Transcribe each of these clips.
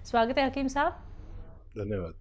स्वागत है हकीम साहब। धन्यवाद।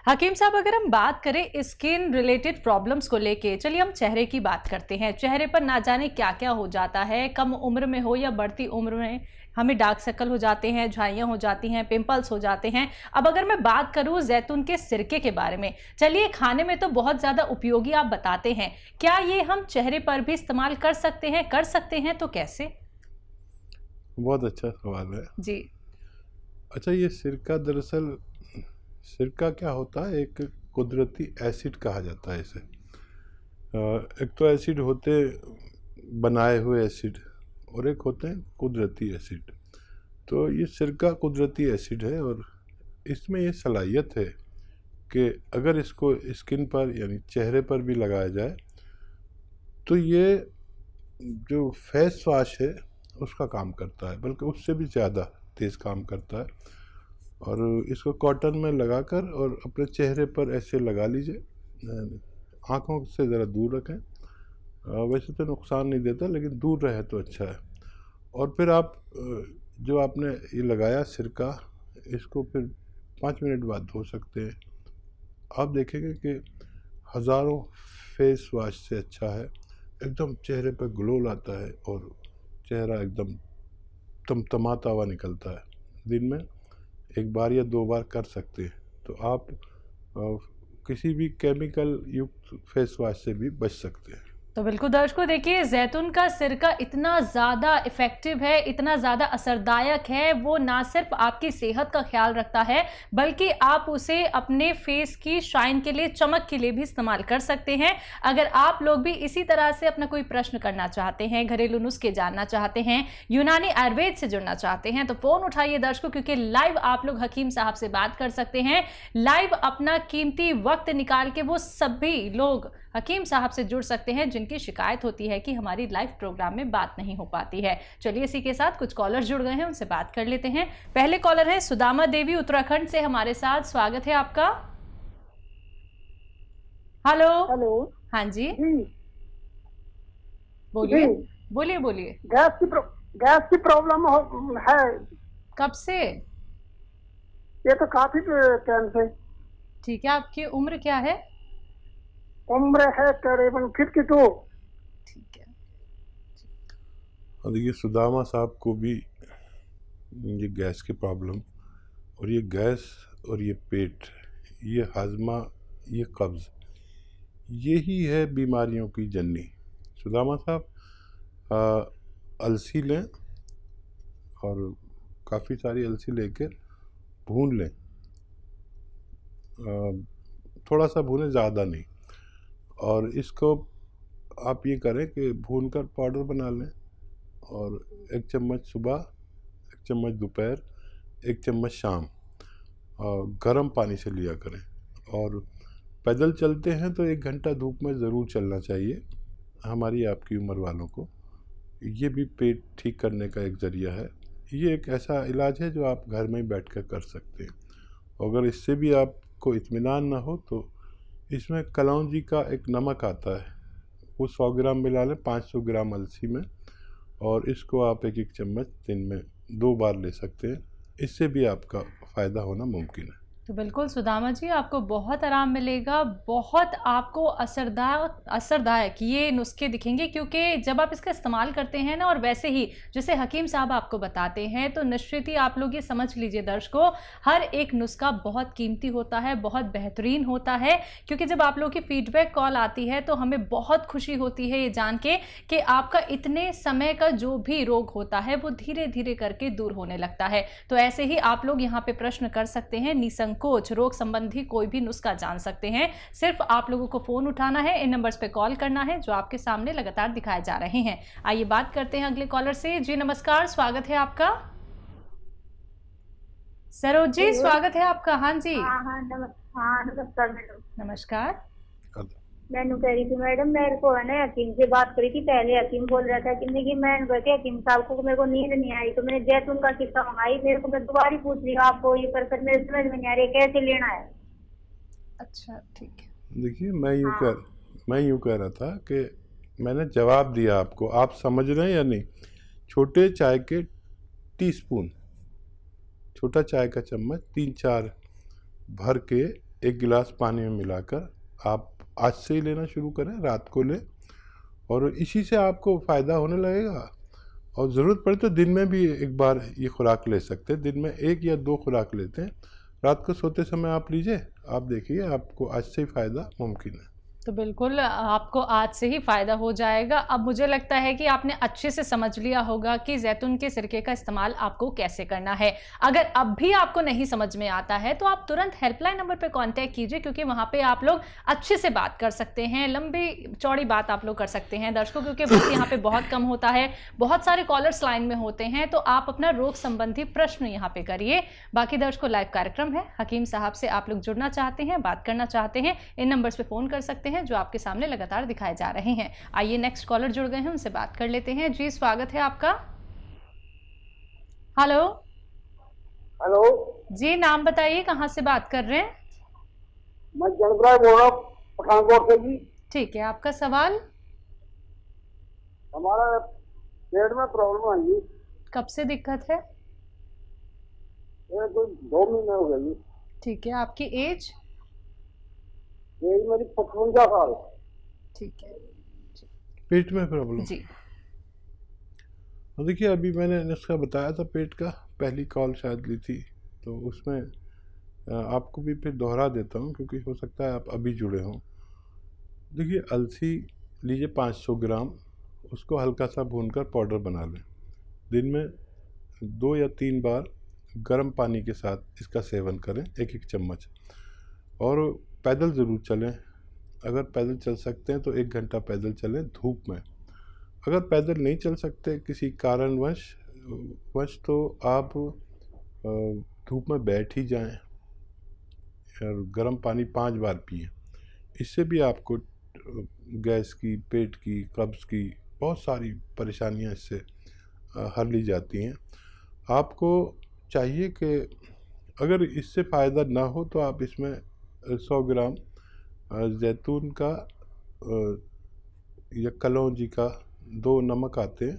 हकीम साहब, अगर हम बात करें स्किन रिलेटेड प्रॉब्लम्स को लेके, चलिए हम चेहरे की बात करते हैं। चेहरे पर ना जाने क्या क्या हो जाता है, कम उम्र में हो या बढ़ती उम्र में हमें डार्क सर्कल हो जाते हैं, झाइयाँ हो जाती हैं, पिंपल्स हो जाते हैं। अब अगर मैं बात करूं जैतून के सिरके के बारे में, चलिए खाने में तो बहुत ज़्यादा उपयोगी आप बताते हैं, क्या ये हम चेहरे पर भी इस्तेमाल कर सकते हैं? कर सकते हैं तो कैसे? बहुत अच्छा सवाल है। जी। अच्छा, ये सिरका दरअसल सिरका क्या होता है, एक कुदरती एसिड कहा जाता है इसे। एक तो एसिड होते बनाए हुए एसिड और एक होते हैं कुदरती एसिड। तो ये सिरका कुदरती एसिड है और इसमें ये सलाहियत है कि अगर इसको स्किन पर यानी चेहरे पर भी लगाया जाए तो ये जो फेस वॉश है उसका काम करता है, बल्कि उससे भी ज़्यादा तेज़ काम करता है। और इसको कॉटन में लगाकर और अपने चेहरे पर ऐसे लगा लीजिए, आँखों से ज़रा दूर रखें। वैसे तो नुकसान नहीं देता, लेकिन दूर रहे तो अच्छा है। और फिर आप जो आपने ये लगाया सिरका, इसको फिर 5 मिनट बाद धो सकते हैं। आप देखेंगे कि हज़ारों फेस वॉश से अच्छा है। एकदम चेहरे पर ग्लो लाता है और चेहरा एकदम तमतमाता हुआ निकलता है। दिन में 1 बार या 2 बार कर सकते हैं तो आप किसी भी केमिकल युक्त फेस वॉश से भी बच सकते हैं। तो बिल्कुल दर्शकों, देखिए जैतून का सिरका इतना ज़्यादा इफ़ेक्टिव है, इतना ज़्यादा असरदायक है, वो ना सिर्फ आपकी सेहत का ख्याल रखता है बल्कि आप उसे अपने फेस की शाइन के लिए, चमक के लिए भी इस्तेमाल कर सकते हैं। अगर आप लोग भी इसी तरह से अपना कोई प्रश्न करना चाहते हैं, घरेलू नुस्खे जानना चाहते हैं, यूनानी आयुर्वेद से जुड़ना चाहते हैं, तो फ़ोन उठाइए दर्शकों, क्योंकि लाइव आप लोग हकीम साहब से बात कर सकते हैं। लाइव अपना कीमती वक्त निकाल के वो सभी लोग हकीम साहब से जुड़ सकते हैं जिनकी शिकायत होती है कि हमारी लाइव प्रोग्राम में बात नहीं हो पाती है। चलिए इसी के साथ कुछ कॉलर्स जुड़ गए हैं, उनसे बात कर लेते हैं। पहले कॉलर है सुदामा देवी उत्तराखंड से हमारे साथ, स्वागत है आपका। हेलो। हेलो। हाँ जी, जी बोलिए बोलिए बोलिए। गैस की प्रॉब्लम है। कब से? ये तो काफी टाइम से। ठीक है, आपकी उम्र क्या है? उम्र है करीबन 52। ठीक है। और देखिए, सुदामा साहब को भी ये गैस की प्रॉब्लम, और ये गैस और ये पेट, ये हाजमा, ये कब्ज़, यही है बीमारियों की जननी। सुदामा साहब अलसी लें और काफ़ी सारी अलसी लेकर भून लें। थोड़ा सा भूनें, ज़्यादा नहीं। और इसको आप ये करें कि भूनकर पाउडर बना लें और 1 चम्मच सुबह, 1 चम्मच दोपहर, 1 चम्मच शाम और गर्म पानी से लिया करें। और पैदल चलते हैं तो 1 घंटा धूप में ज़रूर चलना चाहिए हमारी आपकी उम्र वालों को। ये भी पेट ठीक करने का एक ज़रिया है। ये एक ऐसा इलाज है जो आप घर में ही बैठ कर कर सकते हैं। अगर इससे भी आपको इत्मीनान ना हो तो इसमें कलौंजी का एक नमक आता है, वो 100 ग्राम मिला लें 500 ग्राम अलसी में, और इसको आप 1-1 चम्मच दिन में 2 बार ले सकते हैं। इससे भी आपका फ़ायदा होना मुमकिन है। तो बिल्कुल सुदामा जी, आपको बहुत आराम मिलेगा, बहुत आपको असरदायक ये नुस्खे दिखेंगे, क्योंकि जब आप इसका इस्तेमाल करते हैं ना, और वैसे ही जैसे हकीम साहब आपको बताते हैं, तो निश्चित ही आप लोग ये समझ लीजिए दर्शकों, हर एक नुस्खा बहुत कीमती होता है, बहुत बेहतरीन होता है। क्योंकि जब आप लोग की फीडबैक कॉल आती है तो हमें बहुत खुशी होती है ये जान के कि आपका इतने समय का जो भी रोग होता है वो धीरे धीरे करके दूर होने लगता है। तो ऐसे ही आप लोग यहाँ पे प्रश्न कर सकते हैं, निसंकोच रोग संबंधी कोई भी नुस्खा जान सकते हैं। सिर्फ आप लोगों को फोन उठाना है, इन नंबर्स पे कॉल करना है जो आपके सामने लगातार दिखाए जा रहे हैं। आइए बात करते हैं अगले कॉलर से। जी नमस्कार, स्वागत है आपका। सरोज जी, स्वागत है आपका। हाँ जी। हाँ नमस्कार मैडम। नमस्कार। मैं कह रही थी मैडम, मेरे को है ना हकीम से बात करी थी पहले। हकीम बोल रहा था कि मैं बैठे हकीम साहब को, मेरे को नींद नहीं आई तो मैंने जैतून का सिक्का मंगाई। मेरे को मैं दोबारा पूछ रही हूँ आपको ये पर मेरे समझ में नहीं आ रही कैसे लेना है। अच्छा ठीक है। देखिए, मैं यूँ कह रहा था कि मैंने जवाब दिया आपको, आप समझ रहे हैं या नहीं। छोटे चाय के टीस्पून छोटा चाय का चम्मच 3-4 भर के एक गिलास पानी में मिलाकर आप आज से ही लेना शुरू करें, रात को लें और इसी से आपको फ़ायदा होने लगेगा। और ज़रूरत पड़े तो दिन में भी एक बार ये खुराक ले सकते हैं, दिन में 1 या 2 खुराक लेते हैं, रात को सोते समय आप लीजिए, आप देखिए आपको आज से ही फ़ायदा मुमकिन है। तो बिल्कुल आपको आज से ही फ़ायदा हो जाएगा। अब मुझे लगता है कि आपने अच्छे से समझ लिया होगा कि जैतून के सिरके का इस्तेमाल आपको कैसे करना है। अगर अब भी आपको नहीं समझ में आता है तो आप तुरंत हेल्पलाइन नंबर पर कांटेक्ट कीजिए, क्योंकि वहाँ पे आप लोग अच्छे से बात कर सकते हैं, लंबी चौड़ी बात आप लोग कर सकते हैं। दर्शकों, क्योंकि वक्त यहाँ पे बहुत कम होता है, बहुत सारे कॉलर्स लाइन में होते हैं, तो आप अपना रोग संबंधी प्रश्न यहाँ पे करिए। बाकी दर्शकों, लाइव कार्यक्रम है, हकीम साहब से आप लोग जुड़ना चाहते हैं, बात करना चाहते हैं, इन नंबर्स पे फ़ोन कर सकते हैं जो आपके सामने लगातार दिखाए जा रहे हैं। आइए नेक्स्ट कॉलर जुड़ गए हैं, उनसे बात कर लेते हैं। जी, स्वागत है आपका। हेलो। हेलो, जी, नाम बताइए, कहाँ से बात कर रहे हैं? मैं जनपरा बोल रहा हूँ, पठानकोट से जी। ठीक है, आपका सवाल। हमारा पेट में प्रॉब्लम है जी। कब से दिक्कत है? ये कोई 2 महीने हो गए जी। ठीक है, आपकी एज? ये मेरी 55 साल। ठीक है पेट में प्रॉब्लम? जी। देखिए, अभी मैंने नुस्खा बताया था पेट का, पहली कॉल शायद ली थी, तो उसमें आपको भी फिर दोहरा देता हूँ, क्योंकि हो सकता है आप अभी जुड़े हों। देखिए, अलसी लीजिए 500 ग्राम, उसको हल्का सा भूनकर पाउडर बना लें। दिन में 2 या 3 बार गर्म पानी के साथ इसका सेवन करें, 1-1 चम्मच। और पैदल ज़रूर चलें, अगर पैदल चल सकते हैं तो 1 घंटा पैदल चलें धूप में। अगर पैदल नहीं चल सकते किसी कारणवश तो आप धूप में बैठ ही जाएं और गर्म पानी 5 बार पिएं। इससे भी आपको गैस की, पेट की, कब्ज़ की बहुत सारी परेशानियां इससे हल ली जाती हैं। आपको चाहिए कि अगर इससे फ़ायदा ना हो तो आप इसमें 100 ग्राम जैतून का या कलौंजी का 2 नमक आते हैं,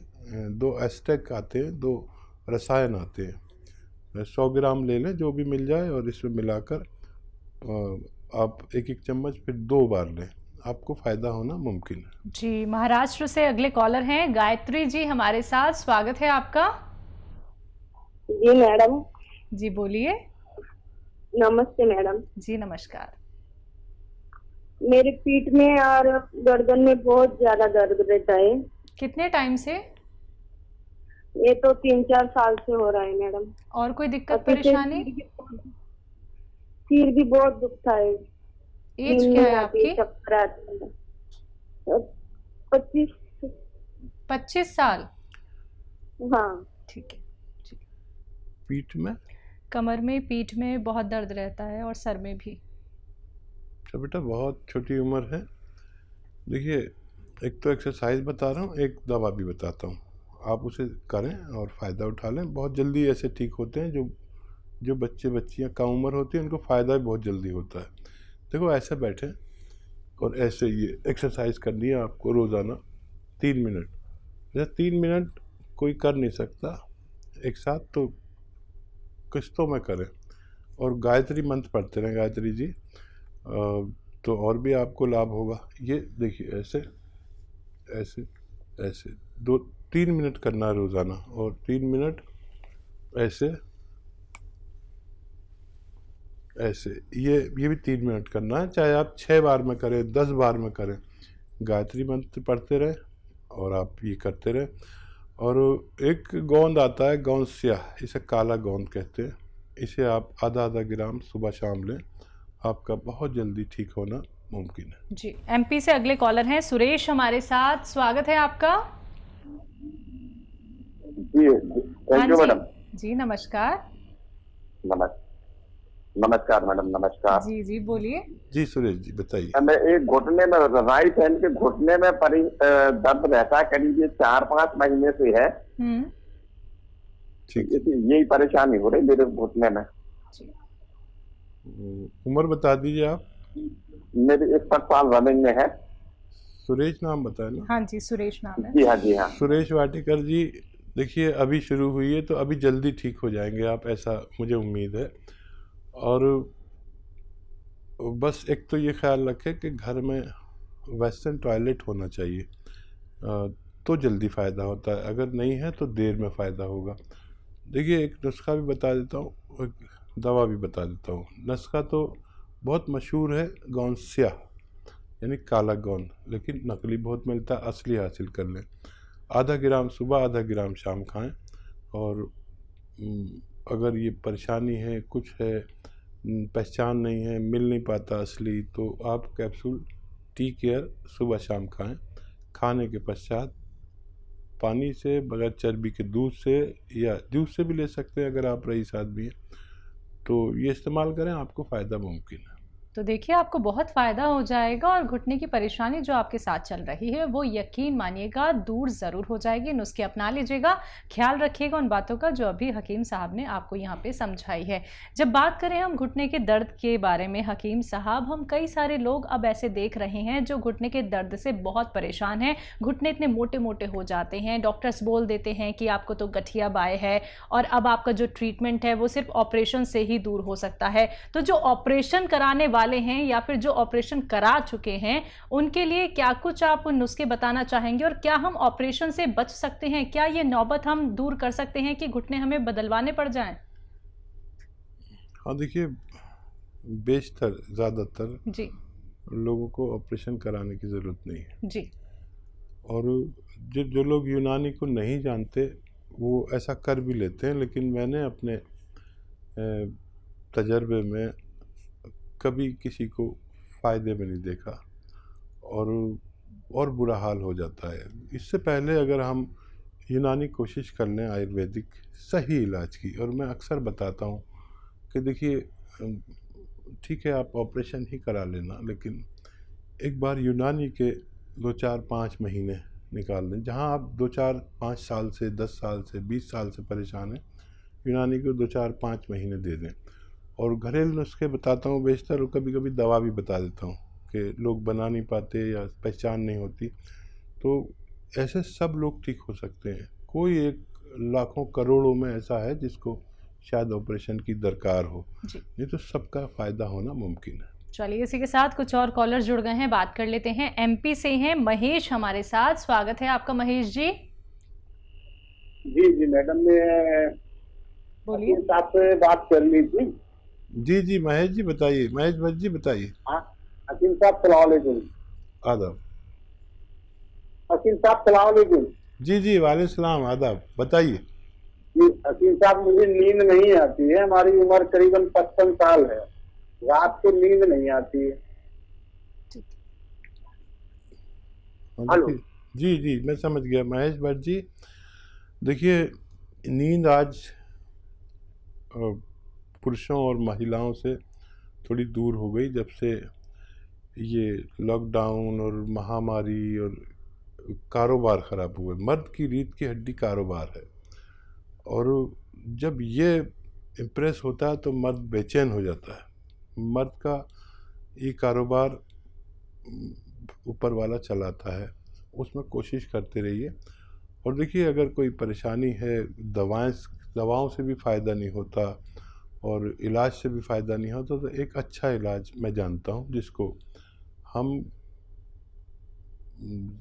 2 एस्टेक आते हैं, 2 रसायन आते हैं, 100 ग्राम ले लें जो भी मिल जाए, और इसमें मिलाकर आप 1-1 चम्मच फिर 2 बार लें, आपको फ़ायदा होना मुमकिन है। जी, महाराष्ट्र से अगले कॉलर हैं गायत्री जी हमारे साथ, स्वागत है आपका। जी मैडम। जी बोलिए। नमस्ते मैडम। जी नमस्कार। मेरे पीठ में और गर्दन में बहुत ज्यादा दर्द रहता है। कितने टाइम से? ये तो 3-4 साल से हो रहा है मैडम। और कोई दिक्कत और पीछे परेशानी? सिर भी बहुत दुखता है। एज क्या है आपकी? चक्कर आते हैं। 25 साल? हाँ ठीक है। पीठ में, कमर में, पीठ में बहुत दर्द रहता है और सर में भी। तो बेटा बहुत छोटी उम्र है। देखिए, एक तो एक्सरसाइज बता रहा हूँ, एक दवा भी बताता हूँ, आप उसे करें और फ़ायदा उठा लें। बहुत जल्दी ऐसे ठीक होते हैं जो बच्चे बच्चियाँ कम उम्र होती हैं, उनको फ़ायदा भी बहुत जल्दी होता है। देखो, ऐसे बैठें और ऐसे ये एक्सरसाइज करनी है आपको रोज़ाना 3 मिनट। जैसे 3 मिनट कोई कर नहीं सकता एक साथ, तो किस्तों में करें और गायत्री मंत्र पढ़ते रहें, गायत्री जी, तो और भी आपको लाभ होगा। ये देखिए, ऐसे ऐसे ऐसे 2-3 मिनट करना है रोज़ाना, और 3 मिनट ऐसे ऐसे, ये भी 3 मिनट करना है। चाहे आप 6 बार में करें, 10 बार में करें, गायत्री मंत्र पढ़ते रहें और आप ये करते रहें। और एक गोंद आता है, गोंद स्याह, इसे काला गोंद कहते हैं, इसे आप आधा ग्राम सुबह शाम लें, आपका बहुत जल्दी ठीक होना मुमकिन है। जी, एमपी से अगले कॉलर हैं सुरेश हमारे साथ, स्वागत है आपका। जी, थैंक यू मैडम। जी नमस्कार। नमस्कार मैडम, नमस्कार। जी जी बोलिए। जी सुरेश जी बताइए। मैं एक घुटने में, राइट हैंड के घुटने में दर्द रहता है, करीब 4-5 महीने से है। ठीक, यही परेशानी हो रही मेरे घुटने में। उम्र बता दीजिए आप। मेरी 61 साल रनिंग में है। सुरेश नाम बताया ना? हाँ जी, सुरेश नाम है। जी हाँ, जी हाँ। सुरेश वाटिकर जी, देखिए अभी शुरू हुई है तो अभी जल्दी ठीक हो जाएंगे आप, ऐसा मुझे उम्मीद है। और बस एक तो ये ख्याल रखें कि घर में वेस्टर्न टॉयलेट होना चाहिए, तो जल्दी फ़ायदा होता है, अगर नहीं है तो देर में फ़ायदा होगा। देखिए एक नुस्खा भी बता देता हूँ, एक दवा भी बता देता हूँ। नुस्खा तो बहुत मशहूर है, गोंद स्याह यानी काला गोंद, लेकिन नकली बहुत मिलता है, असली हासिल कर लें। आधा ग्राम सुबह, आधा ग्राम शाम खाएं। और अगर ये परेशानी है, कुछ है, पहचान नहीं है, मिल नहीं पाता असली, तो आप कैप्सूल टी केयर सुबह शाम खाएं। खाने के पश्चात पानी से, बगैर चर्बी के दूध से, या जूस से भी ले सकते हैं अगर आप रईस आदमी हैं, तो ये इस्तेमाल करें, आपको फ़ायदा मुमकिन है। तो देखिए आपको बहुत फ़ायदा हो जाएगा और घुटने की परेशानी जो आपके साथ चल रही है वो यकीन मानिएगा दूर ज़रूर हो जाएगी। नुस्खे अपना लीजिएगा, ख्याल रखिएगा उन बातों का जो अभी हकीम साहब ने आपको यहाँ पे समझाई है। जब बात करें हम घुटने के दर्द के बारे में हकीम साहब, हम कई सारे लोग अब ऐसे देख रहे हैं जो घुटने के दर्द से बहुत परेशान हैं। घुटने इतने मोटे मोटे हो जाते हैं, डॉक्टर्स बोल देते हैं कि आपको तो गठिया बाय है और अब आपका जो ट्रीटमेंट है वो सिर्फ ऑपरेशन से ही दूर हो सकता है। तो जो ऑपरेशन कराने वाले हैं या फिर जो ऑपरेशन करा चुके हैं उनके लिए क्या कुछ आप नुस्खे बताना चाहेंगे, और क्या हम ऑपरेशन से बच सकते हैं? क्या ये नौबत हम दूर कर सकते हैं कि घुटने हमें बदलवाने पड़ जाएं? हाँ देखिए, बेशतर ज़्यादातर जी लोगों को ऑपरेशन कराने की ज़रूरत नहीं है। जी और जो लोग यूनानी को नहीं जानते वो ऐसा कर भी लेते हैं, लेकिन मैंने अपने तजर्बे में कभी किसी को फ़ायदे में नहीं देखा, और बुरा हाल हो जाता है। इससे पहले अगर हम यूनानी कोशिश कर लें, आयुर्वेदिक सही इलाज की, और मैं अक्सर बताता हूँ कि देखिए ठीक है आप ऑपरेशन ही करा लेना, लेकिन एक बार यूनानी के 2-4-5 महीने निकाल लें। जहाँ आप 2-4-5 साल से, 10 साल से, 20 साल से परेशान हैं, यूनानी को 2-4-5 महीने दे दें। और घरेलू नुस्खे बताता हूँ बेशतर, और कभी कभी दवा भी बता देता हूँ कि लोग बना नहीं पाते या पहचान नहीं होती, तो ऐसे सब लोग ठीक हो सकते हैं। कोई एक लाखों करोड़ों में ऐसा है जिसको शायद ऑपरेशन की दरकार हो, नहीं तो सबका फ़ायदा होना मुमकिन है। चलिए इसी के साथ कुछ और कॉलर जुड़ गए हैं, बात कर लेते हैं। एमपी से हैं महेश हमारे साथ, स्वागत है आपका महेश जी। जी मैडम, मैं बोलिए। आपसे बात करनी थी। जी महेश जी बताइए, महेश भट्ट जी बताइए। हाँ हकीम साहब सलाम अलैकुम। आदाब। हकीम साहब सलाम अलैकुम। जी वालेकुम सलाम, आदाब, बताइए। जी हकीम साहब, मुझे नींद नहीं आती है। हमारी उम्र करीबन 55 साल है, रात को नींद नहीं आती है। हेलो। जी मैं समझ गया महेश भट्ट जी। देखिए नींद आज पुरुषों और महिलाओं से थोड़ी दूर हो गई जब से ये लॉकडाउन और महामारी और कारोबार ख़राब हुए। मर्द की रीढ़ की हड्डी कारोबार है, और जब ये इम्प्रेस होता है तो मर्द बेचैन हो जाता है। मर्द का ये कारोबार ऊपर वाला चलाता है, उसमें कोशिश करते रहिए। और देखिए अगर कोई परेशानी है, दवाओं से भी फ़ायदा नहीं होता और इलाज से भी फ़ायदा नहीं होता, तो एक अच्छा इलाज मैं जानता हूँ जिसको हम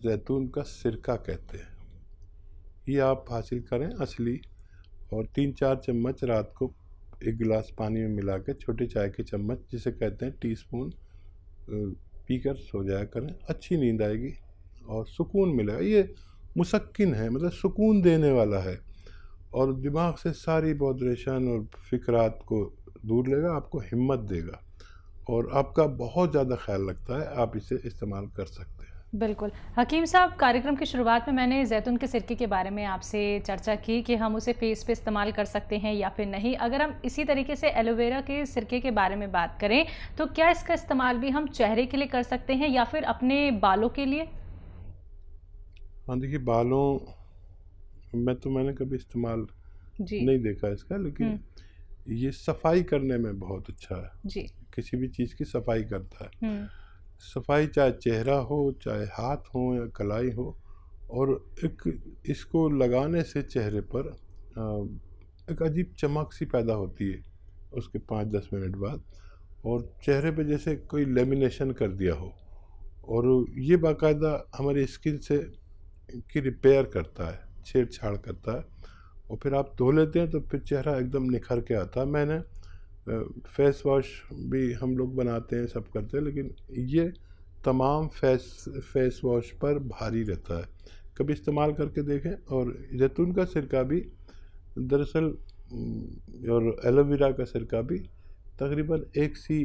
जैतून का सिरका कहते हैं। ये आप हासिल करें असली, और 3-4 चम्मच रात को 1 गिलास पानी में मिला के, छोटे चाय के चम्मच जिसे कहते हैं टीस्पून, पीकर सो जाया करें। अच्छी नींद आएगी और सुकून मिलेगा। ये मुसक्किन है, मतलब सुकून देने वाला है, और दिमाग से सारी बॉदरेशन और फिक्रात को दूर लेगा, आपको हिम्मत देगा, और आपका बहुत ज़्यादा ख्याल रखता है। आप इसे इस्तेमाल कर सकते हैं। बिल्कुल हकीम साहब, कार्यक्रम की शुरुआत में मैंने जैतून के सिरके के बारे में आपसे चर्चा की कि हम उसे फेस पे इस्तेमाल कर सकते हैं या फिर नहीं। अगर हम इसी तरीके से एलोवेरा के सिरके के बारे में बात करें तो क्या इसका इस्तेमाल भी हम चेहरे के लिए कर सकते हैं या फिर अपने बालों के लिए? हाँ देखिए, बालों मैंने कभी इस्तेमाल नहीं देखा इसका, लेकिन ये सफाई करने में बहुत अच्छा है जी। किसी भी चीज़ की सफाई करता है। सफाई चाहे चेहरा हो, चाहे हाथ हो या कलाई हो, और एक इसको लगाने से चेहरे पर एक अजीब चमक सी पैदा होती है उसके 5-10 मिनट बाद, और चेहरे पे जैसे कोई लेमिनेशन कर दिया हो, और ये बाकायदा हमारी स्किन से की रिपेयर करता है, छेड़छाड़ करता है, और फिर आप धो लेते हैं तो फिर चेहरा एकदम निखर के आता है। मैंने फेस वॉश भी हम लोग बनाते हैं, सब करते हैं, लेकिन ये तमाम फेस वॉश पर भारी रहता है। कभी इस्तेमाल करके देखें। और जैतून का सिरका भी दरअसल और एलोवेरा का सिरका भी तकरीबन एक सी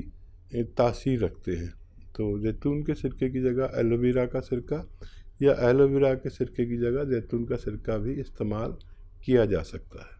तासीर रखते हैं। तो जैतून के सिरके की जगह एलोवेरा का सिरका या एलोवेरा के सिरके की जगह जैतून का सिरका भी इस्तेमाल किया जा सकता है।